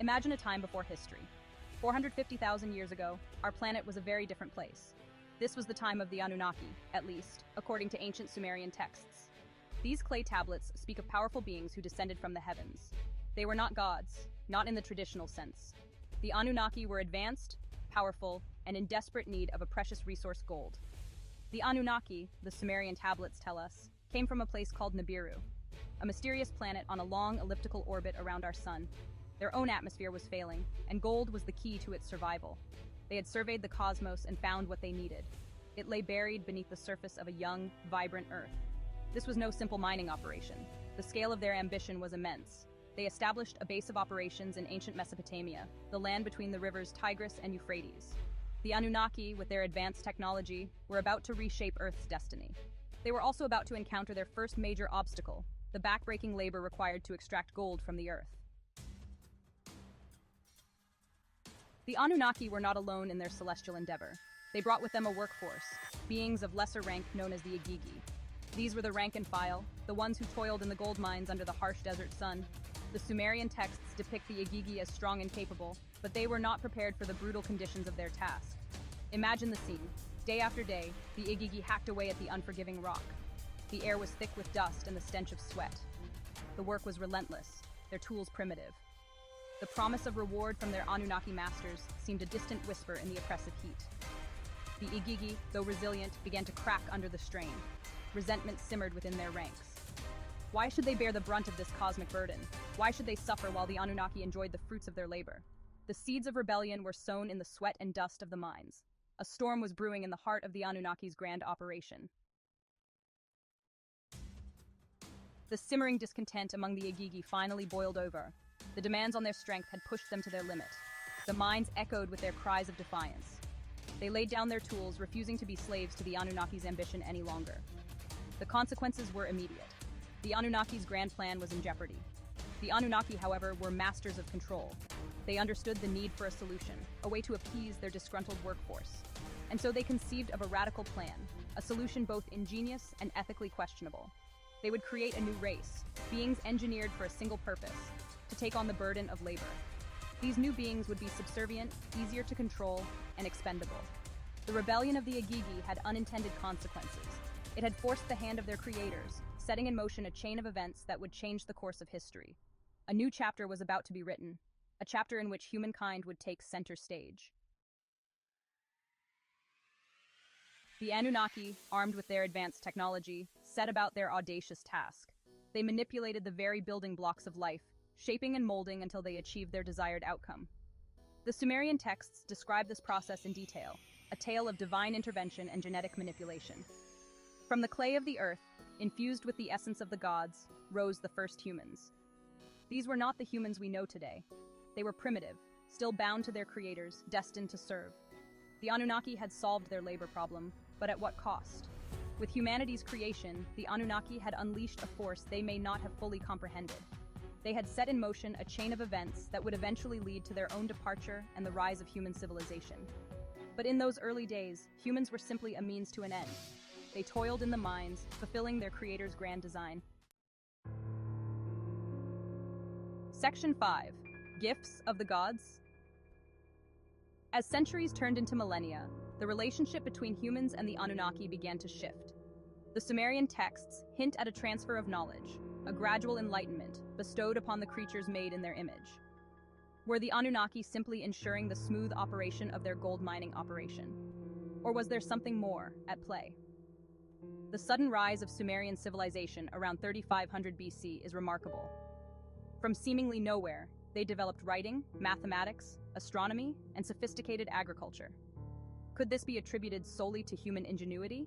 Imagine a time before history. 450,000 years ago, our planet was a very different place. This was the time of the Anunnaki, at least, according to ancient Sumerian texts. These clay tablets speak of powerful beings who descended from the heavens. They were not gods, not in the traditional sense. The Anunnaki were advanced, powerful, and in desperate need of a precious resource, gold. The Anunnaki, the Sumerian tablets tell us, came from a place called Nibiru, a mysterious planet on a long elliptical orbit around our sun. Their own atmosphere was failing, and gold was the key to its survival. They had surveyed the cosmos and found what they needed. It lay buried beneath the surface of a young, vibrant Earth. This was no simple mining operation. The scale of their ambition was immense. They established a base of operations in ancient Mesopotamia, the land between the rivers Tigris and Euphrates. The Anunnaki, with their advanced technology, were about to reshape Earth's destiny. They were also about to encounter their first major obstacle, the backbreaking labor required to extract gold from the Earth. The Anunnaki were not alone in their celestial endeavor. They brought with them a workforce, beings of lesser rank known as the Igigi. These were the rank and file, the ones who toiled in the gold mines under the harsh desert sun. The Sumerian texts depict the Igigi as strong and capable, but they were not prepared for the brutal conditions of their task. Imagine the scene. Day after day, the Igigi hacked away at the unforgiving rock. The air was thick with dust and the stench of sweat. The work was relentless, their tools primitive. The promise of reward from their Anunnaki masters seemed a distant whisper in the oppressive heat. The Igigi, though resilient, began to crack under the strain. Resentment simmered within their ranks. Why should they bear the brunt of this cosmic burden? Why should they suffer while the Anunnaki enjoyed the fruits of their labor? The seeds of rebellion were sown in the sweat and dust of the mines. A storm was brewing in the heart of the Anunnaki's grand operation. The simmering discontent among the Igigi finally boiled over. The demands on their strength had pushed them to their limit. The mines echoed with their cries of defiance. They laid down their tools, refusing to be slaves to the Anunnaki's ambition any longer. The consequences were immediate. The Anunnaki's grand plan was in jeopardy. The Anunnaki, however, were masters of control. They understood the need for a solution, a way to appease their disgruntled workforce. And so they conceived of a radical plan, a solution both ingenious and ethically questionable. They would create a new race, beings engineered for a single purpose, to take on the burden of labor. These new beings would be subservient, easier to control, and expendable. The rebellion of the Igigi had unintended consequences. It had forced the hand of their creators, setting in motion a chain of events that would change the course of history. A new chapter was about to be written, a chapter in which humankind would take center stage. The Anunnaki, armed with their advanced technology, set about their audacious task. They manipulated the very building blocks of life, shaping and molding until they achieved their desired outcome. The Sumerian texts describe this process in detail, a tale of divine intervention and genetic manipulation. From the clay of the earth, infused with the essence of the gods, rose the first humans. These were not the humans we know today. They were primitive, still bound to their creators, destined to serve. The Anunnaki had solved their labor problem, but at what cost? With humanity's creation, the Anunnaki had unleashed a force they may not have fully comprehended. They had set in motion a chain of events that would eventually lead to their own departure and the rise of human civilization. But in those early days, humans were simply a means to an end. They toiled in the mines, fulfilling their creator's grand design. Section 5. Gifts of the Gods. As centuries turned into millennia, the relationship between humans and the Anunnaki began to shift. The Sumerian texts hint at a transfer of knowledge, a gradual enlightenment bestowed upon the creatures made in their image. Were the Anunnaki simply ensuring the smooth operation of their gold mining operation? Or was there something more at play? The sudden rise of Sumerian civilization around 3500 BC is remarkable. From seemingly nowhere, they developed writing, mathematics, astronomy, and sophisticated agriculture. Could this be attributed solely to human ingenuity?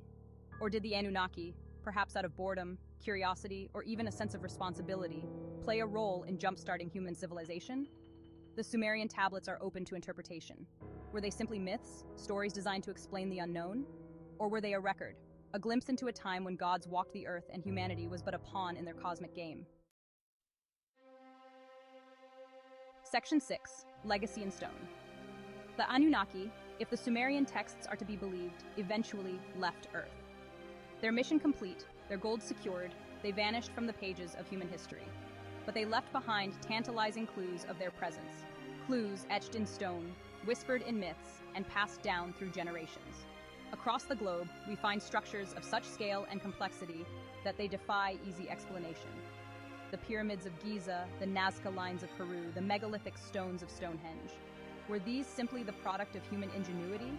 Or did the Anunnaki, perhaps out of boredom, curiosity, or even a sense of responsibility, play a role in jump-starting human civilization? The Sumerian tablets are open to interpretation. Were they simply myths, stories designed to explain the unknown? Or were they a record, a glimpse into a time when gods walked the earth and humanity was but a pawn in their cosmic game? Section 6. Legacy in Stone. The Anunnaki, if the Sumerian texts are to be believed, eventually left Earth. Their mission complete, their gold secured, they vanished from the pages of human history. But they left behind tantalizing clues of their presence. clues etched in stone, whispered in myths, and passed down through generations. Across the globe, we find structures of such scale and complexity that they defy easy explanation. The pyramids of Giza, the Nazca lines of Peru, the megalithic stones of Stonehenge. Were these simply the product of human ingenuity,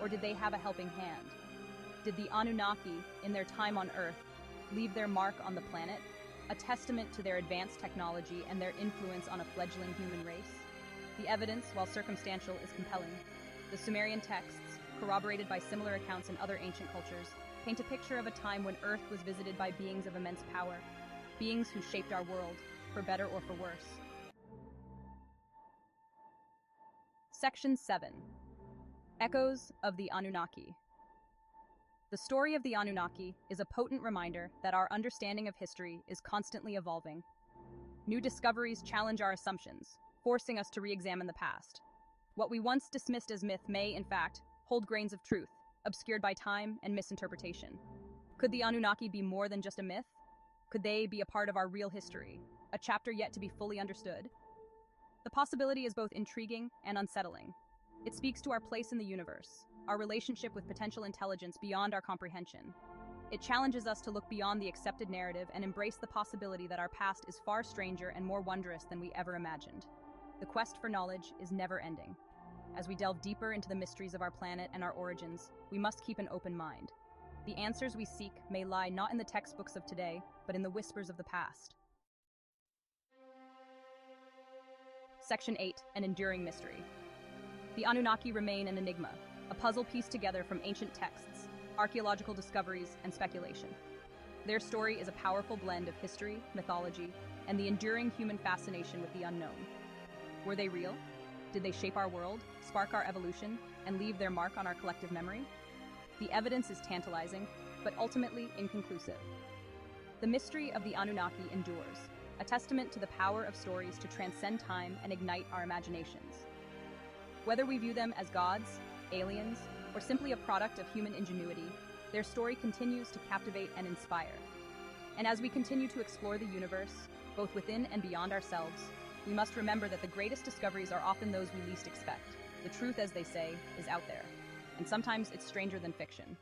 or did they have a helping hand? Did the Anunnaki, in their time on Earth, leave their mark on the planet, a testament to their advanced technology and their influence on a fledgling human race? The evidence, while circumstantial, is compelling. The Sumerian texts, corroborated by similar accounts in other ancient cultures, paint a picture of a time when Earth was visited by beings of immense power, beings who shaped our world, for better or for worse. Section 7. Echoes of the Anunnaki. The story of the Anunnaki is a potent reminder that our understanding of history is constantly evolving. New discoveries challenge our assumptions, forcing us to re-examine the past. What we once dismissed as myth may, in fact, hold grains of truth, obscured by time and misinterpretation. Could the Anunnaki be more than just a myth? Could they be a part of our real history, a chapter yet to be fully understood? The possibility is both intriguing and unsettling. It speaks to our place in the universe, our relationship with potential intelligence beyond our comprehension. It challenges us to look beyond the accepted narrative and embrace the possibility that our past is far stranger and more wondrous than we ever imagined. The quest for knowledge is never ending. As we delve deeper into the mysteries of our planet and our origins, we must keep an open mind. The answers we seek may lie not in the textbooks of today, but in the whispers of the past. Section 8. An enduring mystery. The Anunnaki remain an enigma, a puzzle pieced together from ancient texts, archaeological discoveries, and speculation. Their story is a powerful blend of history, mythology, and the enduring human fascination with the unknown. Were they real? Did they shape our world, spark our evolution, and leave their mark on our collective memory? The evidence is tantalizing, but ultimately inconclusive. The mystery of the Anunnaki endures, a testament to the power of stories to transcend time and ignite our imaginations. Whether we view them as gods, aliens, or simply a product of human ingenuity, their story continues to captivate and inspire. And as we continue to explore the universe, both within and beyond ourselves, we must remember that the greatest discoveries are often those we least expect. The truth, as they say, is out there, and sometimes it's stranger than fiction.